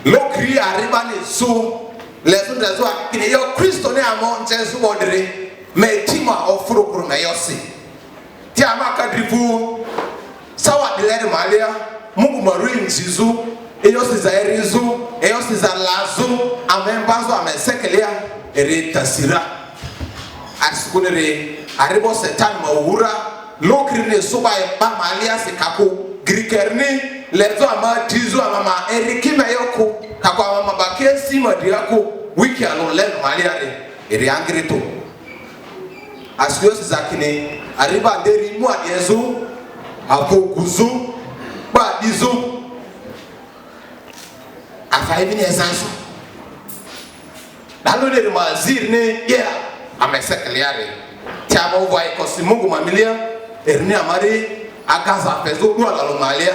Lokri arrivani su lesun da zuwa kini yo Kristo ne amon Jesu wodere me tima ofuro me yosi ti amaka drivu sawa dilere malia Mungu maruin zizu eyosi za erizu eyosi za lazu amembazo amesekelea ere tasira asikunere aribo setan mawura lokri ne suba ba malia sikaku grikerni lezo ama tizu ama erikime yoko kakwa mama bakesi madiako wiki alo len malia ere angrito asyosi zakine ariba nderi mu adiezu akokuzu ba dizu afaibi ni esansu dalo ne mazir ne yeah amesekeliare tiamo vai kosimungu mamilia erni amari agaza pezo do ala malia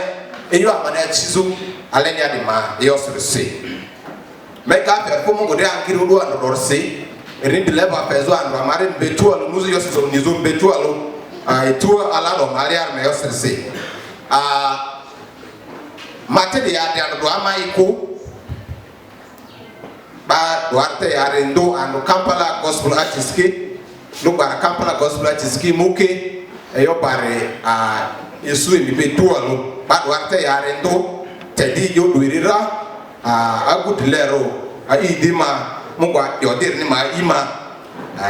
eyo amana chizu aleni adima yosrisi mega per mungu de ankiru do andorsi erni leba pezo ando amari betu alo muzu yosizo nizo betu alo etu ala do malia me yosrisi Mathew ya ando amaiko ba duarte ya rendo ando Kampala gospel artist ki Lugbara Kampala gospel artist ki muke eyo bare yesu mi betu alo ba duarte ya rendo tedi yo duirira agudlero idima mungwa yodir ni ma ima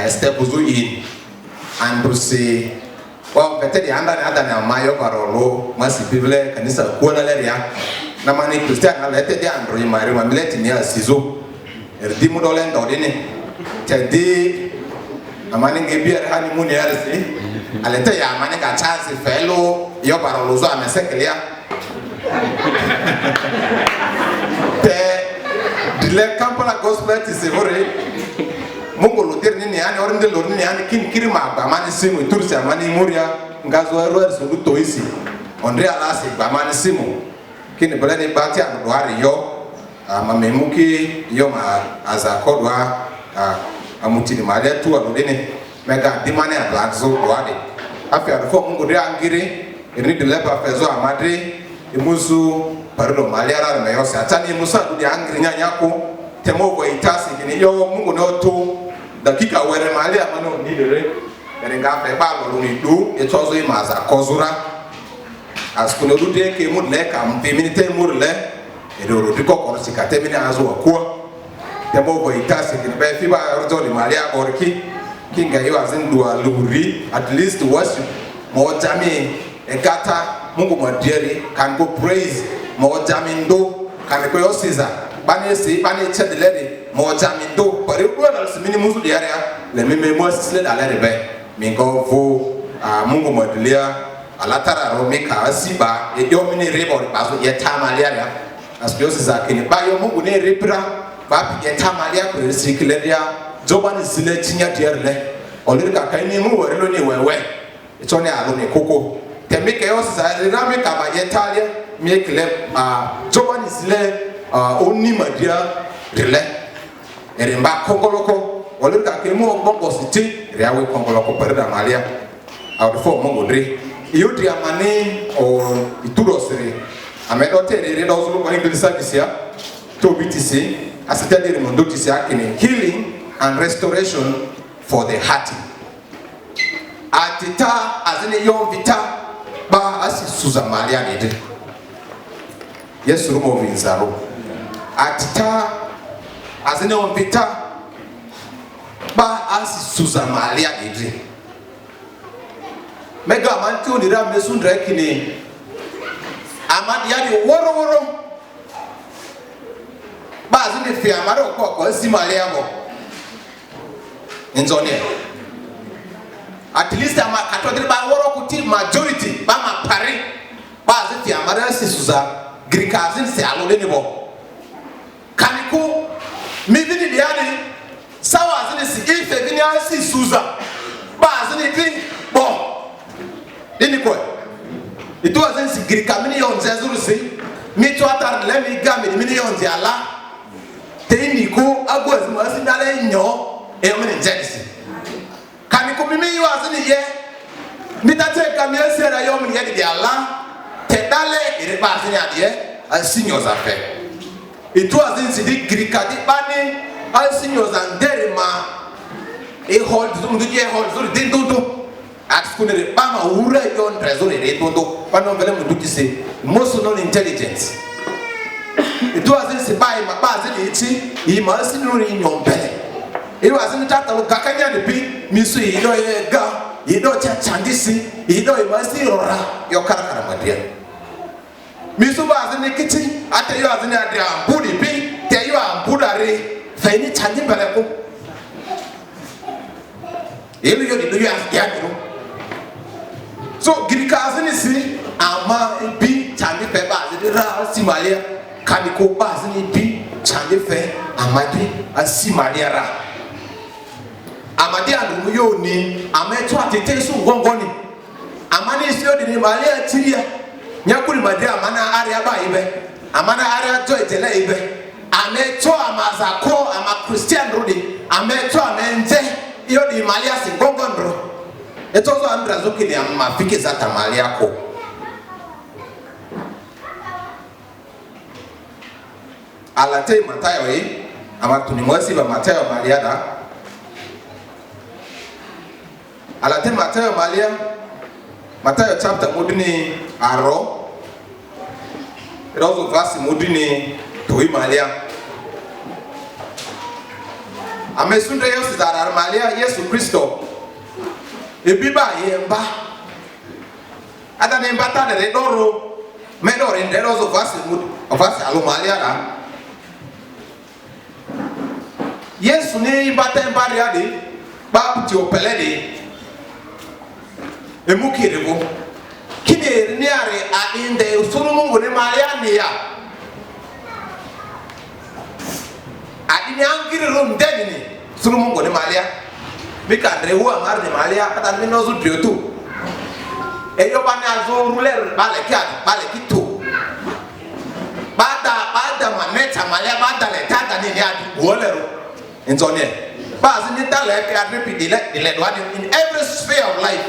step zo in and se wa betedi anda na mayo barolo masi bible kanisa kuona leria na mani kristian na letedi andro imari ma mileti ni asizo erdimu dole ndodini tedi amani ngebiar hani muni yarsi alete ya amani ka chance felo yo barolo zo amesekelia te dile Kampala gospel is evore Mungu lodir nini yani orinde lor nini yani kin kirima ba mani simu tursi amani muria ngazo error so to isi onre alasi ba mani simu kin bolani bati an doari yo mamemuki yo ma azakodwa amuti ni malia tu aludene mega dimane adlazo doade afia fo Mungu de angire eni de leba pezo amadre imusu parlo malia ra me yo satani musa de angire nyanyako temo go itasi kini yo Mungu no to dakika were malia mano nidere erenga fe ba lo ni du etozo imaza kozura askuno du de ke mudle kam feminite murle edoro diko ko sikate bini azo akwa temo go itasi kini be fi ba rozo ni malia gorki kinga yo azindu aluri at least worship mo jami egata Mungu madieri can go praise mo jami ndo kan ko yo siza bani chedlede mo jamindo pare ko na simini musu diaria le meme mo sisle dalere be mingo vo Mungu madilia alatara ro mika asiba e yo mini rebo baso ye tamaliaria aspiosi zakini ba yo Mungu ne repra ba ye tamalia ko sikledia jobani sile tinya diarle olirika kaini mu werelo ni wewe etone alo ne koko temike yo sa rami ka ba ye talia mi kleb jobani sile oni madia rele eremba kongoloko olirka kemo bongo city riawe kongoloko perda malia awfo mongo dre yodi amane o itudo sere amedote re do zulu ko inglisa kisia to BTC asitade re mondo kisia kini healing and restoration for the heart atita azine yon vita ba asi suza malia de yesu rumo vinzaro atita azine on vita ba asi suza malia de mega manti onira mesundra kini amadi yadi woro ba azine fi amaro ko si malia mo nzonia at least ama katodri ba woro kuti majority ba ma pari ba aziti amara si suza grikazin se alode ni bo kaniko mivini diani sawa azini si ife vini asi suza ba azini tin bo dini ko itu azini si grikamini yonze zurusi mitu atar le mi gami mini yonze ala teini ko agwaz mo azini dale nyo e mini jenisi kaniko mimi yo azini ye mitate kamiese ra yo mini ye di ala te dale ire ba azini adie asinyo za fe It was in Sidi Grikadi Bani, all seniors and Derima. A hold the hold didn't do. Ask Kunere Bama, Ura, yon Trezore, Redondo, Panovelem to say, most non-intelligence. It was in Sibai, Mabazin, he must know in your belly. It was in the Tatal Kakanya, the pig, Missu, you know, a girl, you know, Chandisi, you know, you must see your Karakara, my dear. Missu was in the kitchen, I tell you, as in the Budi pig, tell you, I'm Budare, Fanny Chandy Balaco. You have so, Girikazin is see, Ama B, Chandy Pepper, the Ra, Simalia, Kaniko Bazin B, Chandy Fe, Amadi, and Simalia Ra. Amadi and Muyoni, Ametua Tetesu Gongoni. Amani is your in Malia Tiria, Yakuri Madia, Mana Aria Baibe, Amana Aria Joy Telebe, Ametua Mazako, Ama Christian Rudy, Ametua Mente, Yodi Malias in Gongondro. It's also Andrazuki and Mafiki Zata Maliako. Alate Matayo, Amatunimosi, Mateo Mariada. Alate Mateo Malia, Mateo chapter Mudini Aro. It also verse Mudini Tui Malia. Amesunda Yos that Armalia, Yesu Christo. Ebiba yemba ada nembata de doro medor in deros of us alumalia yes ne bata embaria de ba ti opelede emukirebo kide ni are a inde sulumungu ne malia ne ya adini angiri rum dedini sulumungu ne malia Mika Drehu Amar de Malia, and Minozu Driotu. Eyobanazo ruler Balekat, Balekito. Bada Maneta Malia Bada Letata Niad, Waller, and so on. Baz in Italy, I repeat the in every sphere of life.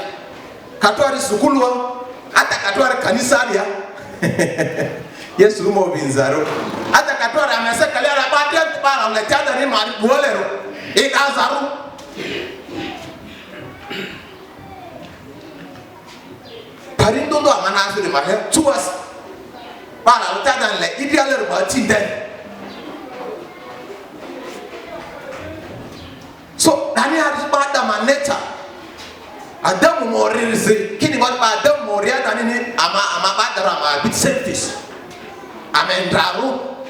Katori Sukulwa, Ata Katora Canisaria. Yes, Rumo Vinzaro. Ata Katora Masakala Badia Para Letata Niman, Waller, in Azaru. Parindo do amanazo de Mahew to us. Para utada le ideal about it then. So Daniel has bad maneta. Adam Morris, Kini what Adam Moria than in Amabadara, bit selfish. Amendraro,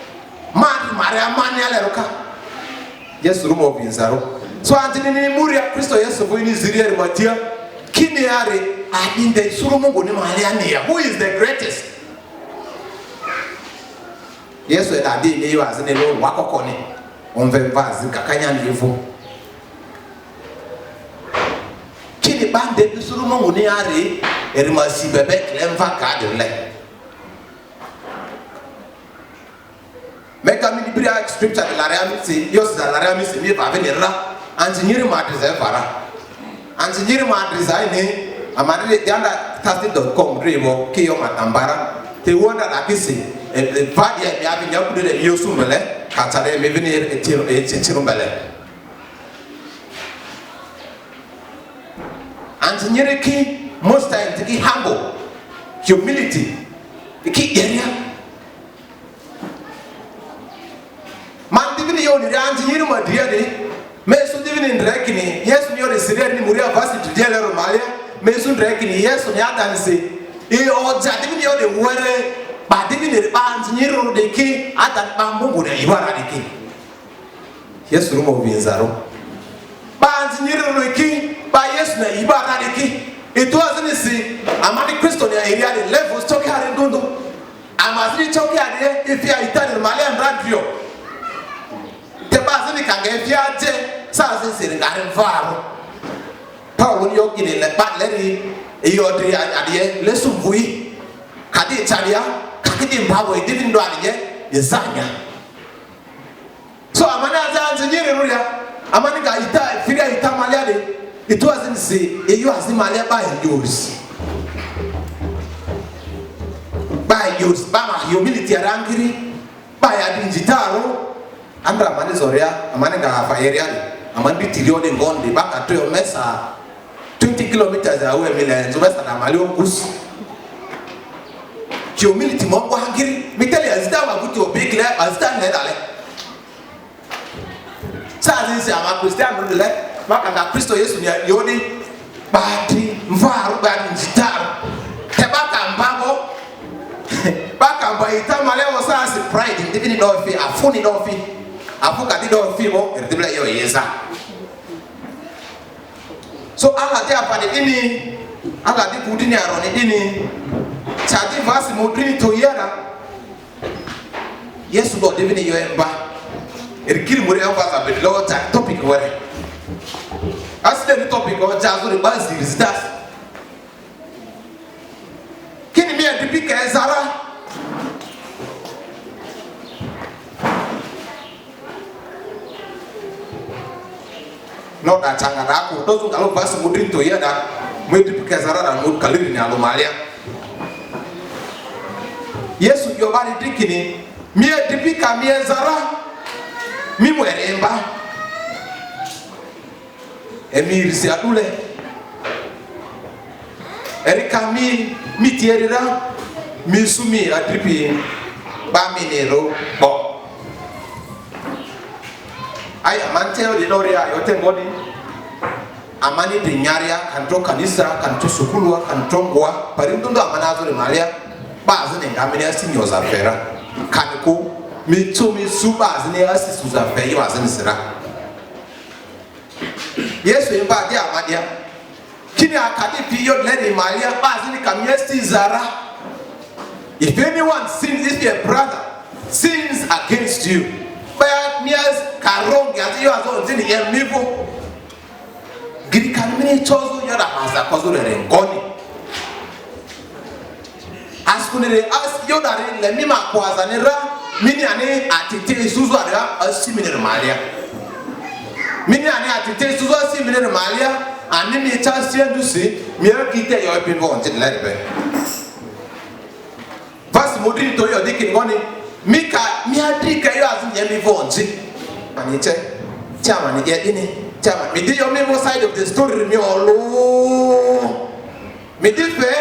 Man Maria Mania Leroka. Yes, room of Inzaro. So Anthony Muria Christo, yes, of Winnie Ziria Matia. Kiniare in the Surumungu Malia. Who is the greatest? Yes, I did. You as in a little Wakokoni on the vase, Kakanyan Yifu. Kini Bande Surumungu Niare, Erimasi Bebek, Lemva Cardinal. Make a mini scripture, Laramis, Yos, Laramis, Miva, and Niri Matrizevara. And Niri Matrizine. Amadele Diana Tasti.com Remo, Kio Matambara, they wonder that this is a Vadia having up to the Yosumele, Katare, maybe a Tirumbele. And Niriki, most times, the key humble, humility, the key area. Man, even the only Antiniruma, dearly, Mason divine in reckoning, yes, you're a Syrian Muria Vasi to General Malia. Mason Dragon, yes, on the other say, he or Jadimini or the water, but even the bands near the king at that bamboo, you are the king. Yes, room of Vinzaro. Bands near the king, by yes, you are the king. It wasn't a sin. I'm at the Christian area, the levels talking at Dondo. I must be talking at here if you are Italian Malian radio. The Basilic can get Fiat, Sazin in Garden Farm. Paul Yoki in the bad lady, Yodri at the lesson vui, Kadi Italia, Kaki Power, didn't do it yet, Zanya. So Amana Zanziria, Amanica Ita, Filia Itamaliade, it wasn't say, you as the Malia by yours. By yours, Bama, humility and angry, baya di jitaro andra mani zoria amani ga fayeria amani tilioni ngondi baka to yo mesa 20 kilometers away mile nzobesa na mali okus ki humility mo kwa hangiri miteli azita wa kuti obekle azita ne dale sa zinsi ama Christian ndo le maka na Kristo Yesu ni yodi bati mvaru badi jitaro tebaka mbango baka mbaita maleo sasa pride ndivini dofi afuni dofi afuka di dofi mo erdibla yo yesa so ala dia pade ini ala di kudini aroni ini chati vasi modrini to yara Yesu do divini yo emba erikiri muri emphasize be lo ta topic were asile topic o jazo re basi visitas kini mi adipika ezara no da changa rako dozu ngalo basi modrini to yara mu adipika ezara na mu kaliri ni alomalia Yesu yo bari dikini mi adipika mi ezara mi mweremba emirisi adule erika mi tierira mi sumi adripi ba minero bo ay amanteo di doria yote ngoni amani di nyaria kanto kanisa kanto sukulwa kanto ngwa parindundo amanazo le malia bazi ne ngamene asinyo za fera kaniko mi tumi subazi ne asisu za fera bazi ne sira Yesu imba dia amadia kini akadi piyo leni malia bazi ni kamiesti zara if anyone sins, if your brother sins against you baya mias karongi ati yo azo zini ya mivo giri kanimini chozo yada maza kozo le ngoni askunire as yoda le mima kwaza ne ra mini ane atite suzu ada asimine malia mini ane atite suzu asimine malia ani mi chance ndusi mi akite yo pinvo on tin lebe vas modri to yo dikin ngoni mika mi adika yo azu nyemi vonji aniche chama ni yedini chama mi di yo me side of the story mi olo mi di fe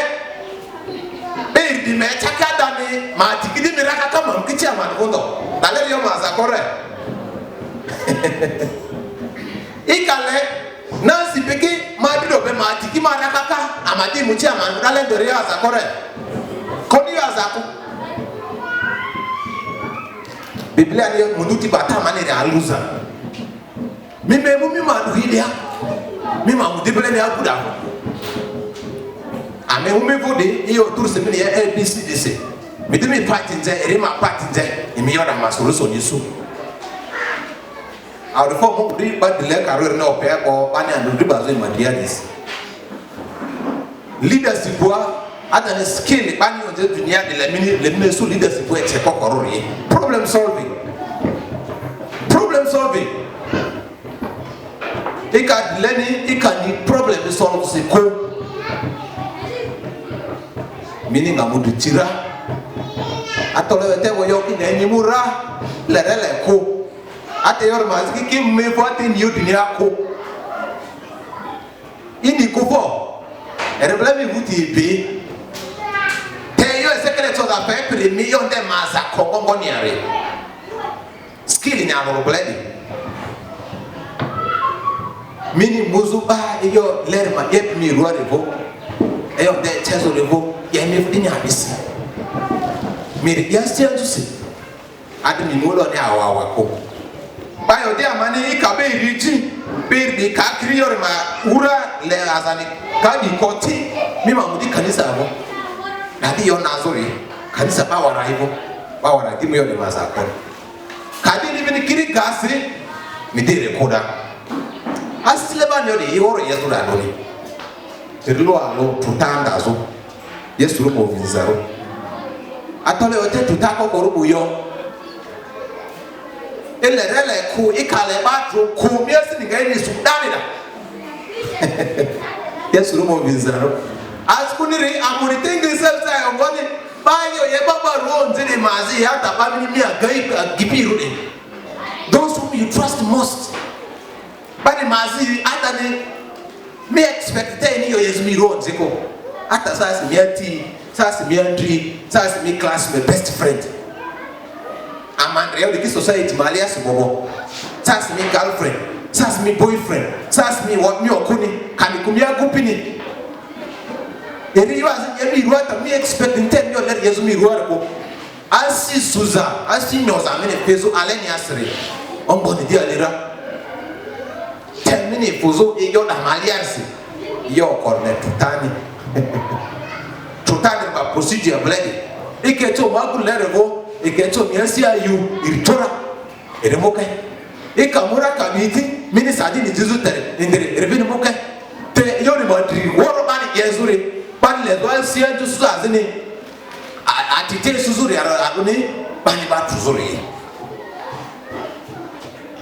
be di me chakada ni ma tikidi mi raka kama mkichi ama ngondo dale yo maza kore ikale nansi peki ma di do be ma tiki ma raka ka amadi muchi ama dale do ya za kore koni ya za ku Biblia ni munduti bata manere aluza mime mu mima duhidia mima mudibele ni akuda ame ume vode iyo turse mini ya ABCDC midimi party nje erima party nje imi yoda masoluso nisu awdefo mo di badile career na ope ko bani andu bazo imadiadis leadership wa ada ni skill bani onje dunia de le mini so leadership wa che kokoro ye problem solving ika learning ika ni problem solve se ko meaning amudu tira atole te wo yo ki ni mura le ko ate yor maziki ki me vote ni dunia ko ini ko fo ereblemi vuti be te yo secret of the paper million de maza ko gongo ni are skill ni amoro bledi mini muzuba iyo lerma get mi ruarevo eyo de chezo revo ya mi fudini abisi miri yastia tusi adimi molo ni awawa ko bayo de amani ikabe iriji birdi ka kriyor ma ura le azani ka di koti mi mamudi kanisa abo nadi yo nazori kanisa bawara hivo bawara timu yo de mazako kadi ni bini kiri gasi mi dire koda asile ba nyo de yoro yesu da doni terlo alo tutanda zo yesu mo vinzaro atole ote tutako korubu yo ele ku ikale ba tro ku miesi ni ngai ni sudani da yesu mo vinzaro askuniri amuri tengi selsa ngoni Bayo ye baba ro nzini mazi hata bami mi agai gipiru de. Those whom you trust most. Bani mazi hata ni me expect ni yo yezmi ro nziko. Hata sasa mi ati, sasa mi andri, sasa mi class my best friend. Amandre the society malias bobo. Sasa mi girlfriend, sasa mi boyfriend, sasa mi what mi okuni, kanikumia gupini. Eri yo azi mi ruata mi expect intend yo let yezmi ruata ko. Asi suza, asi nyoza mene peso aleni asre. Ombo ni dia lera. 10 minutes fuzo iyo na maliasi. Yo korne tutani. Tutani ba procedure bledi. Iketo magu lerego, iketo miansi ayu iritora. Eremoke. Ikamura kabiti mini sadini jizu tere. Indere erebini moke. Te yo ni madri woro bani yezuri. Bani le doa siya jusu azini. Atite suzuri aruni bani batu zuri.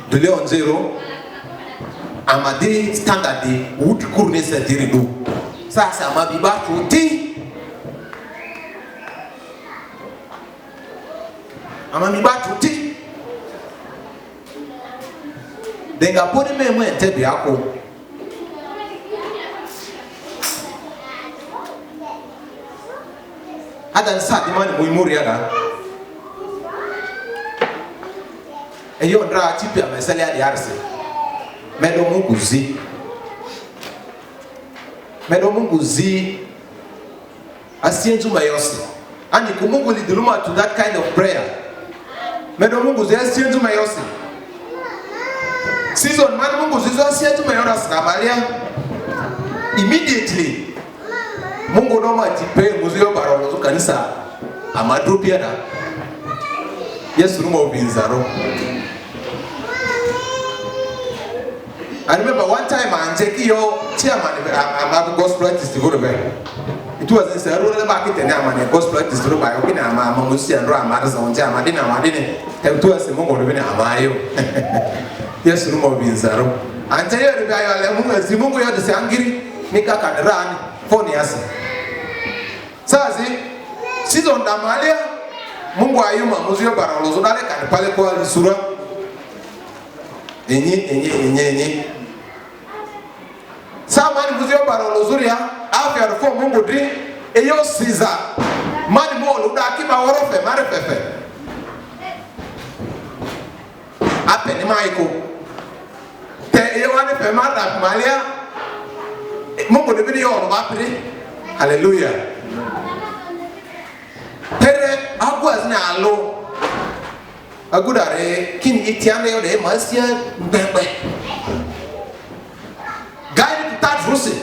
Dule on zero. Amadi standard di wood kurne se diri do. Sasa amabi batu ti. Amami batu ti. Denga poni me mwe tebi ako. Hada nsa di mani muimuri ada. Eyo ndra tipi amesali adi arse. Medo Mungu zi. Medo Mungu zi. Asienzu mayosi. And you Mungu liduluma to that kind of prayer. Medo Mungu zi asienzu mayosi. Season man Mungu zi asienzu mayosi kamalia. Immediately. Mungu noma tipe muzio barolozo kanisa. Amadru piada. Yesu rumo ubinzaro. I remember one time I checked your chairman, I'm a gospel artist to go to bed. It was in Sarah market and I'm a gospel artist to go by Okina, Mamusi and Ramadas on Jam. I didn't have to us a moment of Amayo. Yes, room of Binzaro. And tell you the Simungo the Sangiri, make up and run for Nias. Sazi, season Damalia, Mungo Ayuma, Musio Barolozo, and Palequa Sura. Enye. Samani muzio barolozuria afya rufo Mungu dri eyo siza mani mo luda kiba worofe mare pepe ape ni maiko te eyo wani pe mara malia Mungu de bini yo bapri hallelujah tere agwa zina alo agudare kini itiane yo de masia mbembe guide to that rusi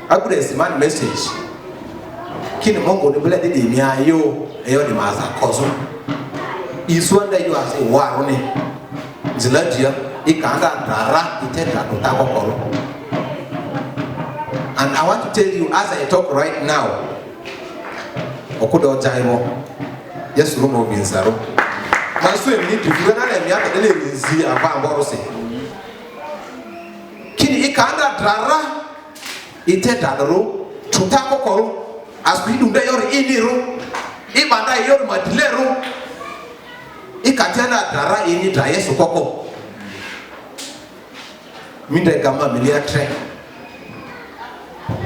agudare man message kini Mungu de bele de mi ayo eyo de maza kozo iswanda yo ase warone ziladia ikanga ndara itenda tutakokolo. And I want to tell you as I talk right now okudo jaimo yes rumo binzaro maso emi ni na emi aka de lezi ava mborose kini ikanda drara itedadoro tutakokoro aspidunde yor iniro ibanda yor madilero ikatena drara ini dra yesu koko minde kama miliatre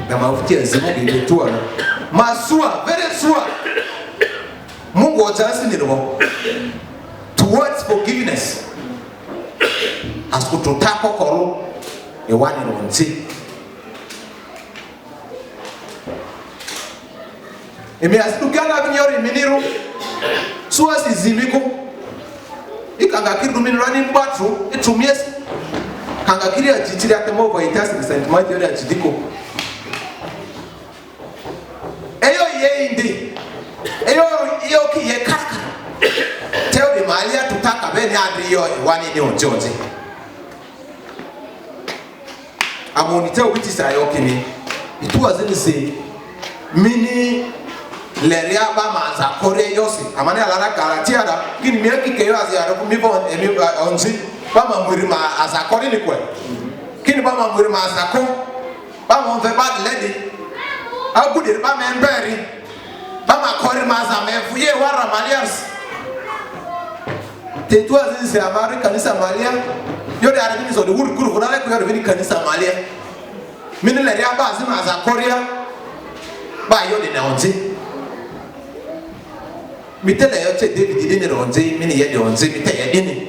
kama ufikia zimu ngetua masua very sure Mungu wajasi nirimo towards forgiveness as kutotako koro ewani nonti eme asidukana vinyori miniru suwasi zimiko ikangakiri duminirani mbatu itumiesi kangakiri ajitiri atemo vaitasi ni St. Mathew ya ajitiko eyo yeindi eyo ki ye kaka tell the malia tutaka bene adri yo wani ni onjoje amoni tell which is ayokini it was in say mini leria ba maza kore yosi amane alara karatia da kini mieki ke yo azia ko mi bon emi onzi ba mamuri ma azakori ni kwe kini ba mamuri ma azako ba mon ve bad lady agude ba memberi Bama kore mazame fuye wara malias. Tetua zinse amari kanisa malia. Yode arabini so de wuri kuru kunale ko yode vini kanisa malia. Mini le ria ba zima za korea. Ba yode na onje. Mitele yoche David dini onje mini yede onje mite yedini.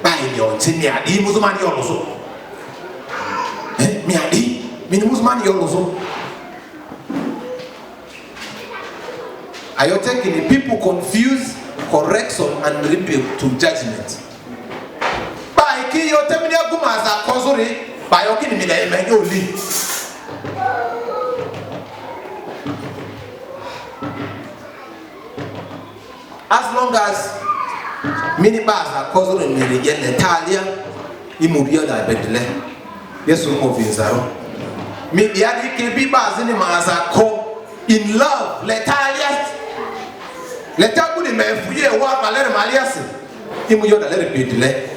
Ba yede onje mi adi muzumani yoloso. Mi adi mini muzumani yoloso. Are you taking it? People confuse correction and rebuke to judgment. By key your terminal gumas are causally by your kidney and you leave. As long as many bars are causally in the Italia, Imuria da Bedle. Yes, we move in Zaro. Maybe I can be bars in the Mazako in love, Letalia. Let us put him a free walk, a letter Malias. Imuyo da letter Bedle.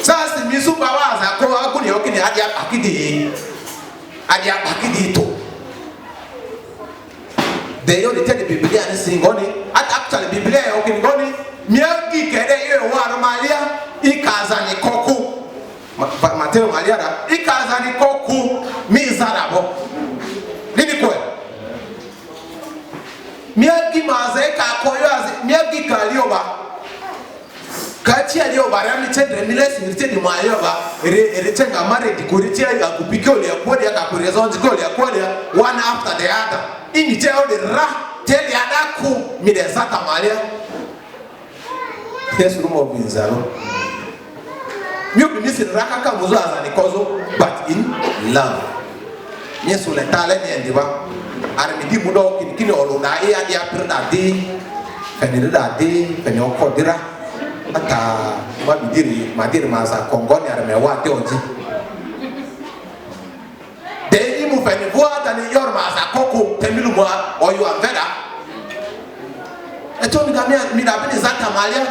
Sas the Misubawas are called Aguni Adia Pakidi. Adia Pakidito. They only tell the Biblia and sing on it. Actually, Biblia, okay, Goni, Miaki, Kede, Malia, Ikazani Koku, Mathew Maliara, Ikazani Koku, Mizarabo. Linikwe. Miaki Mazeka, Koyaz, Miaki Kalioba. Katia Lioba, Ramited, Miles, Mirted, Mayoba, Eritanga married, Kuritia, Kupikolia, Kodia, Kapurizon, Golia, Kodia, one after the other. In the tell the Ra, tell the Adaku, Midesata Malia. Yes, room of Binzaro. You be missing Rakaka Muzaz and Kozo, but in love. Yes, will let talent and Diva. Armidi Mudo, Kino, Naia, the April day, Fenida day, Fenio Kodira. Ata wabidiri madiri maza kongoni aremewa teoji. Dei mu feni voata ni yor maza koko temilu mwa oyu amveda. Eto mi da bini zata malia.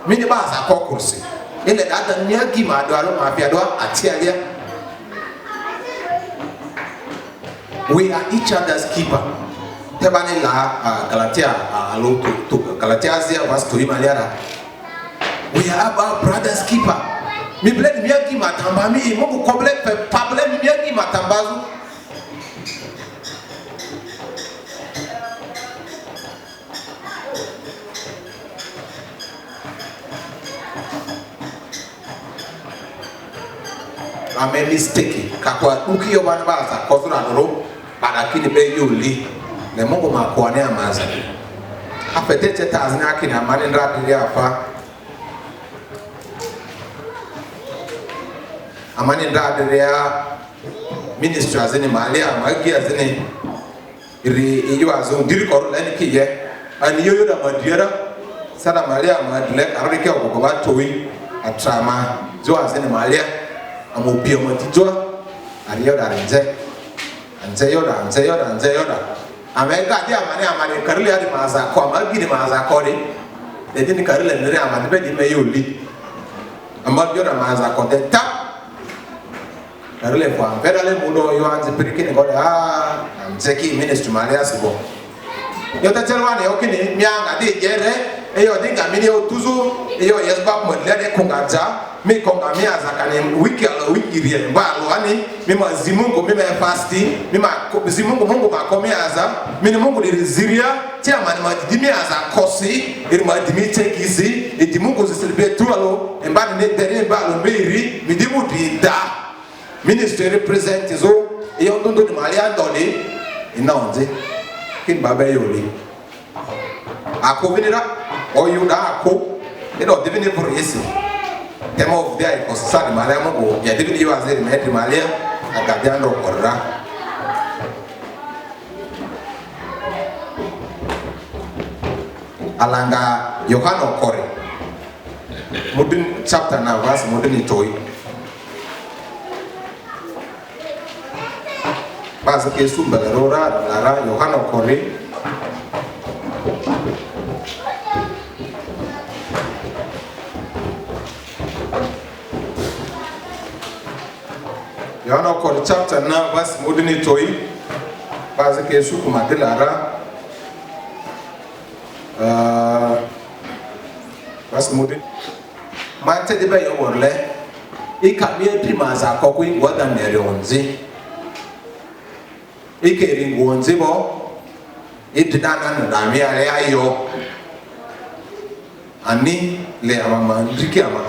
Mini baza koko si. Ile dada nyagi madwaro mafia doa atialia. We are each other's keeper. Tebani la Galatia alo to Galatia zia was to Imaliara. We are our brother's keeper. Mi bled miaki matamba mi moku koble pable mi miaki matambazu. I'm a mistake. Kakwa uki yo banbaza kozuna noro badakini be yuli. Ne Mungu makuane amaza. Apetete tazina kina mani ndradiri hapa. Amani ndradiri ya ministry azini mali amagi azini iri iyo azun diri koru leni kiye. Ani yoyo da madira sada mali amadile karike okoba towi atrama zo azini mali amopio matijwa ariyo da nje. Anze yoda. Amerika dia amani karili adi maza kwa magini maza kodi. Dedi ni karili nire amani bedi me yuli. Amadi yoda maza kodi tap. Karili kwa mpedale mudo yo anzi pirikini kodi amzeki ministry malia sibo. Yota chelwane yokini mianga di jere. Eyo dinga mini otuzu. Eyo yesbab mwelede kungaja. Mi konga miaza kani wiki rie mbalo ani mima zimungu mima fasti mima zimungu mungu makomiaza mini mungu diriziria tia mani madimiaza kosi iri madimi tekisi iti mungu zisilibe tualo mbani ne dere mbalo mbiri midimu bida ministry represent zo iyo ndondo ni mali andoni inaonze kin babe yoli ako vinira oyuda ako ino divine for yesi tema of there ikosani malia mungu ya divini yu azeri mehetri malia agadiando korra alanga Yohana kore mudin chapter na verse mudin itoi basa kesu mbalarora lara Yohana kore Yohana kore chapter na verse mudin itoi base que suku matelara parce que modi mate de ba yo worle e kamie primaza kokku ngoda mere onzi e keri ngonzi bo e dana na mi ale ayo ani le amama ndiki ama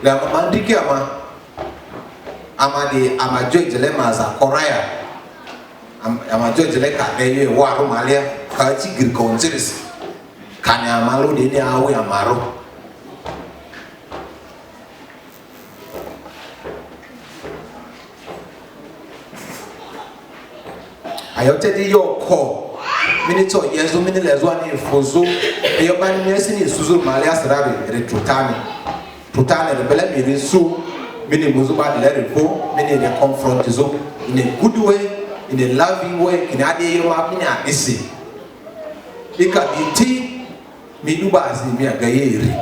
le amama ndiki ama de amajo jele maza koraya amajo jele ka eye wa ro malia ka chi gir konziris kanya amalo de ni awe amaro ayote di yoko minito yezu minile zo ani fozo eyo bani mesi ni suzu malia sarabe retutani tutani rebele mi risu mini muzu ba de refo mini de confront zo in a good way, in a loving way, in a day you have been at this. It can be tea, me do bazi, me a gayeri.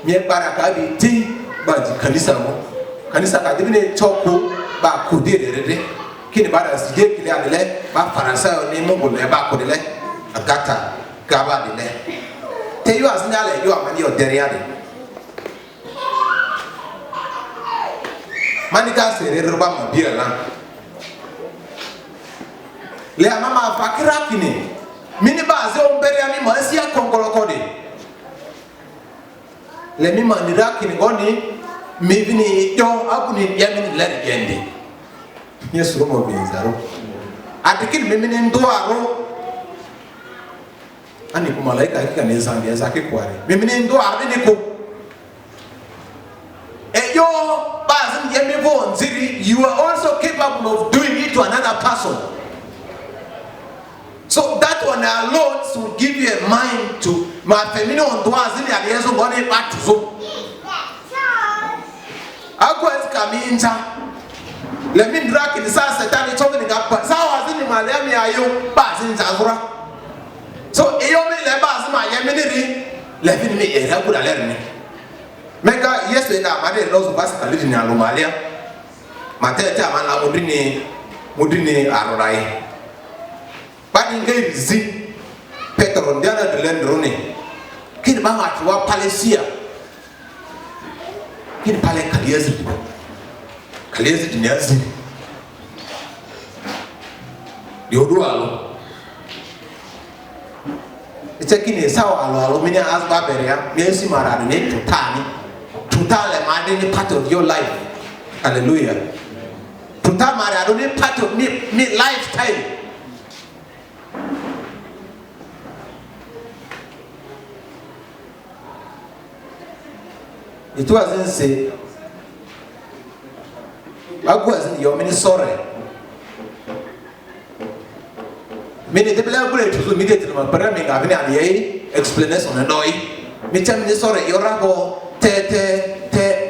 Me a baraka be tea, but Kanisamo. Kanisa Kadine Choco, ba Kudere, Kinibadas, Jake, the leg, ba Farasa, name of the back of the leg, a gata, Gaba de leg. Tell you as Nale, you are money or Deriade. Manika se roba mabira la le mama fakira kini mini ba ze ombere ani ma sia konkolo de le mi manira kini goni mi vini yo akuni ya mini le gende yesu mo binzaro atikini mimi ni ndoaro ani ko malaika kika zambia zake kware mimi ni ndoaro ni ko eyo you are also capable of doing it to another person. So that one alone will give you a mind to my feminine on doazini aliyezo ngone batuzo. Agwezi kaminja. Let me drag in the satani talking about sawa zini malemi ayo bazini zazura. So eyo me le bazima yeminiri le vini me era kuda lerni. Mega yesterday na made lozo basi kalidi ni anomalia. Matete amana mudini arorai. Bani ngai zi Petro ndiana de lendrone. Kini ba matwa Palestia. Kini pale kaliezi. Kaliezi diniazi. Diodualo. Kini sawa alo mini asba beria. Miesi maradu ne tutani. Tutale madini part of your life. Hallelujah. Tutamari I don't need part of me lifestyle. It wasn't say I wasn't your mini sorry. Many the black bullet to immediately my parameter having an explanation and noi. Me tell me sorry, your rabo te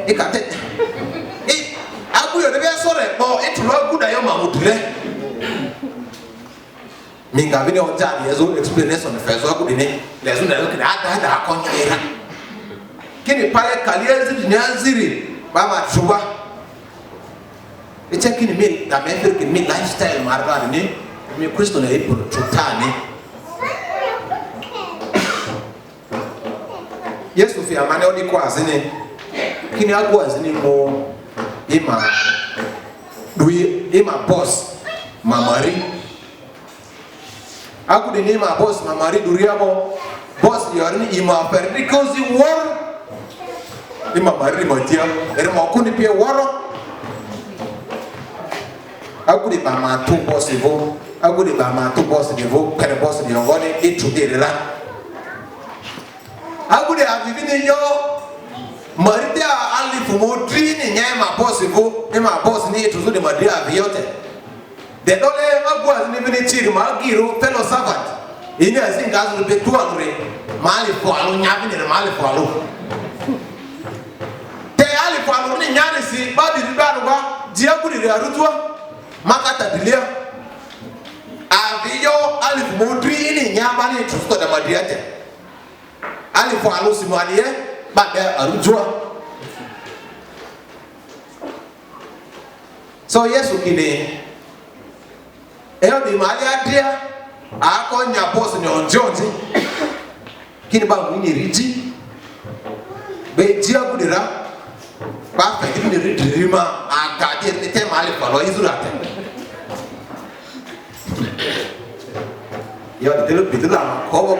ikate. It will good I am Minga video on time, there's no explanation of first good in it. There's no look at that. Can you pay Kalias in Yaziri? Bama Chuba. It's taking me that method in me lifestyle, Margani, me Christian able to Tani. Yes, if you are manually quasi, can you go as any more? Ima boss Mamari. I could name my boss Mamari Duriamo. Boss Yorni Ima because you were Ima Mari Matia, and Makuni Pia Waro. I could be my two boss evo. I could be my two boss evo, can a boss in your body, it today. I could have even your Maritia Ali for more training, my boss evo, and my boss need to do the Madia Viote. The don't ever was living in Chiri, Magiro, fellow servant. In a thing as will be 200 Mali for Alunyabi and Mali for Alu. Te Ali for Aluni Yanisi, Badi Ribanova, Diabudi Rutua, Makata Dilia. Avio Ali for more training, Yamani to study Madiate. Ali for Alusimania, but there are Rujua. So, yes, okay. eyo di mali adia ako nya boss ni onjonzi kini ba mwini riji be dia kudira ba fa kini ridrima agadi ni te mali palo izurate yo de bitula ko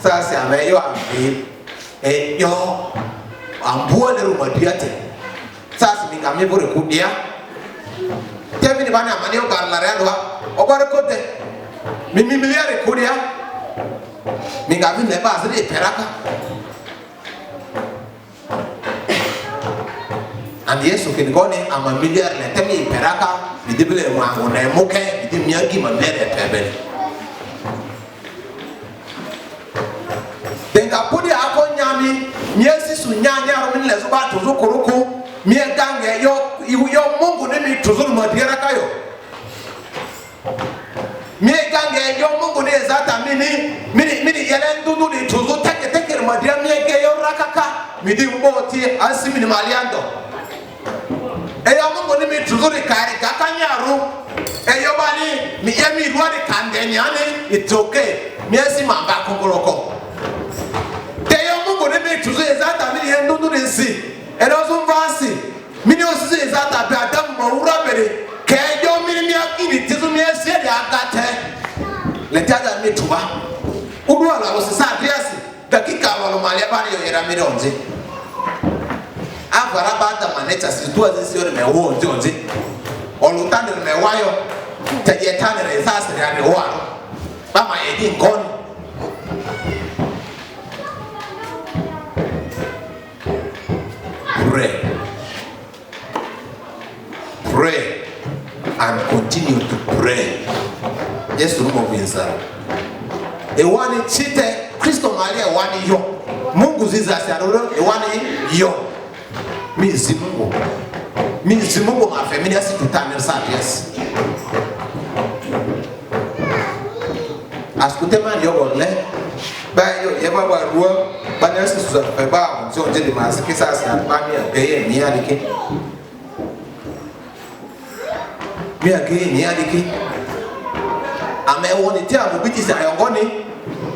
sasa ame yo ambi yo ambuo le rumadiate sasa mingame bore kudia temi ni bana mani o barla reandwa o bare kote mimi miliare kudia mingame ne ba zri peraka and yesu kinigone ama miliare le temi peraka bidibele wa ona moke bidi miagi ma mere tebe denga pudi ako nyami miesi su nyanya ro min lezo ba tuzu kuruku mie gange yo Mungu ni mi tuzu madiara kayo mie gange yo Mungu ni ezata mini yele ndudu ni tuzu teke madiara mie ge yo rakaka midi mboti asi mini maliando eyo Mungu ni mi tuzu ni kari kakanyaru eyo bani mi yemi ruwa ni kandenyani it's okay miesi mamba kongoloko Mungu ni mi tuzu ezata mini yendudu ni si eno zumvasi mini osi ezata be adam mawura bere kejo mini mi akini tizu mi esi de akate letaga mi tuba udu ala osisa diasi dakika walo mali abani yo yera mi onje avara bada maneta situa zisiore me wo onje olutande me wayo tajetane rezasa ya me wa mama yedi ngoni Pray and continue to pray. Yes, to remove inside. Ewani chite Kristo Maria ewani yo. Mungu ziza siaroro ewani yo. Mizi Mungu mafemini asi tutane sapias. Askutema yogonle. Bayo yeba barua bana si suza feba nzo nje de masiki sasa bani ageye ni alike mi ageye ni alike ame woni ti abu biti sa yongoni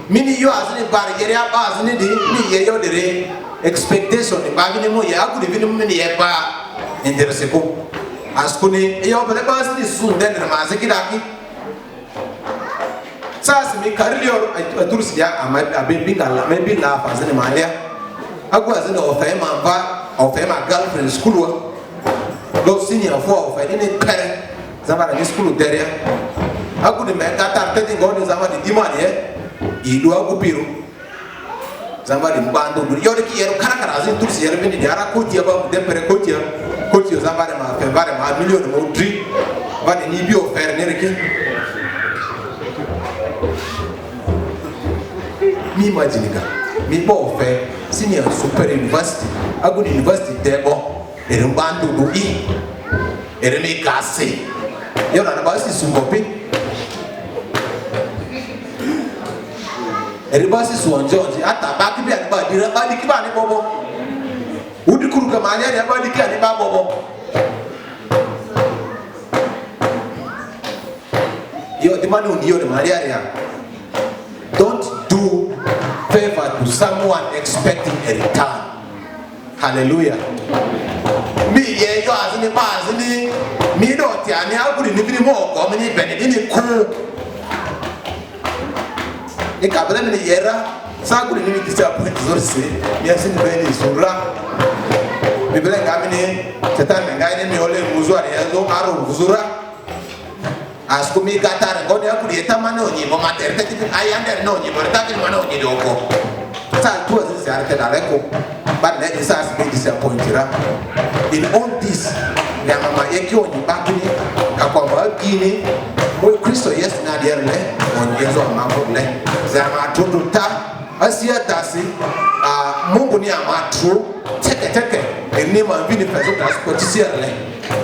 mini yo azini barriere aba azini di mi ye yo dere expectation ni bagini mo ya agudi vini mini ye ba interesse ko askuni yo bele ba azini sunde de masiki daki sasa mi karilio atursi ya abinga la maybe la fazene malia agwa zene ofema girlfriend school lo senior for ofeni pere zama na school deria agu de mega tarteti ngoni zama di dimani idu agu piru zama di mbando du yori ki yero karakara azin tursi yero bini diara kotia ba de pere kotia zama de ma fevare ma million mo tri va de ni bio fer nereki mi imagine ga mi bo fe senior super university agudi university debo erembando do i eremi kase yona na basi sumbopi eribasi suonjonji ata baki bi ani ba dira ba diki ba ni bobo udi kuru ka manya ni ba diki ani ba bobo yo the man who the malaria don't do favor to someone expecting a return. Hallelujah. Me ye yo azini ba azini mi do ti ani aguri ni bini mo ko mi ni beni ni ku e ka bele ni yera sa aguri ni disappoint zorse yes ni beni sura mi bele ga mi ni setan ga ni mi ole muzo ari zo aro zura asku mi gatar ngoni akuri etamana onyi mo materte ti ayande no onyi mo tabi mo onyi doko sa tu azi arte da reko but let us be disappointed in all this ya mama yeki onyi bakini ka kwa bagini mo Kristo yes na dierle onyezo amambo le za matututa asia tasi Mungu ni amatru teke eni ma vini peso transportisia le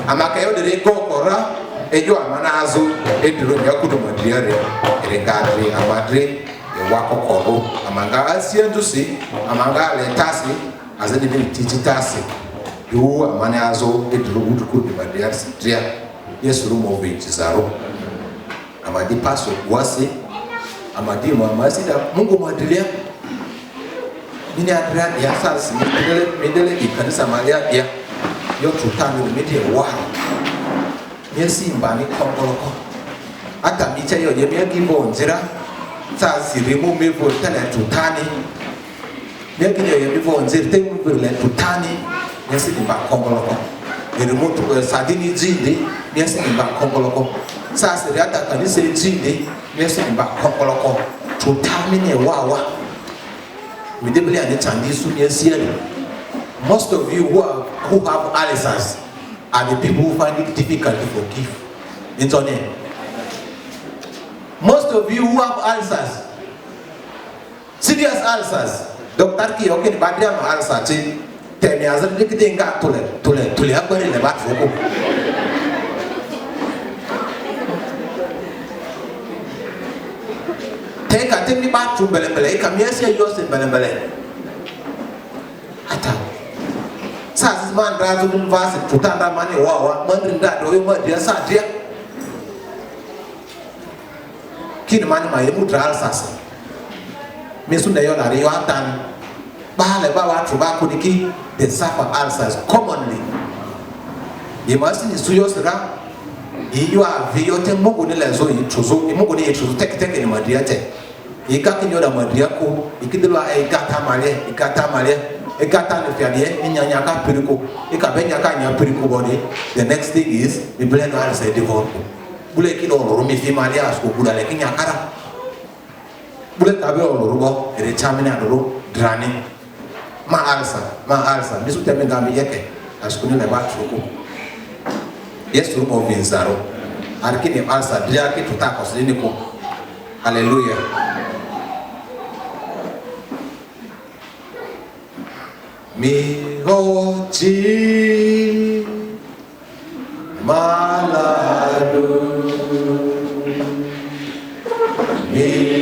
amaka yo de kokora ejo amanazo ediro yakudo madriare erekadri amadre wako koro amanga asia ndusi amanga letasi azadi ni tititasi yo amanazo ediro gudukudo madriare tria Yesu rumo vinchizaro. Amadi paso wasi. Amadi mwamasida Mungu mwadilia. Mini adria ya sasa midele ikanisa malia ya yo tutani media wa. Yesi mbani kongoloko. Ata micha yo yemia gibo nzira. Sasa rimu mevo tele tutani. Yeki yo yemivo nzira temu vile tutani. Yesi mba kongoloko. Irimutu sadini jindi. Yesi mba kongoloko. Sasa riata kanisa jindi. Yesi mba kongoloko. Tutani ne wawa. Most of you who have ulcers are the people who find it difficult to forgive. Most of you who have ulcers, serious ulcers, Dr. Ki okay badria ma ulcer chi temi azar dikite nga tole akbari le bat foko. Take a temi bat tu belembele kamiasi yose belembele. Ata sasa man razu mvasi tutanda mani wawa mandrinda do yo madia sadia kini mani mayimu dral sasa mesunda yo na yo atan bale ba watu ba kudiki they suffer ulcers commonly. You must ni suyo sira iyo aviyote Mungu ni lezo yituzo Mungu ni yituzo teke ni madia te ikaki nyoda madia ko ikidwa ikata male ekata ne fiadie nyanya ka periko ekabenya ka nya periko body. The next thing is we blend our say develop bule kilo rumi fi malia asko buda le kinya kara bule tabe o rubo ere chamina ro drani ma alsa bisu teme ngambi yeke asko ne ba choko Yesu rubo vinzaro arkini alsa dia ki tutako sini ko. Hallelujah. Mihoji maladu mi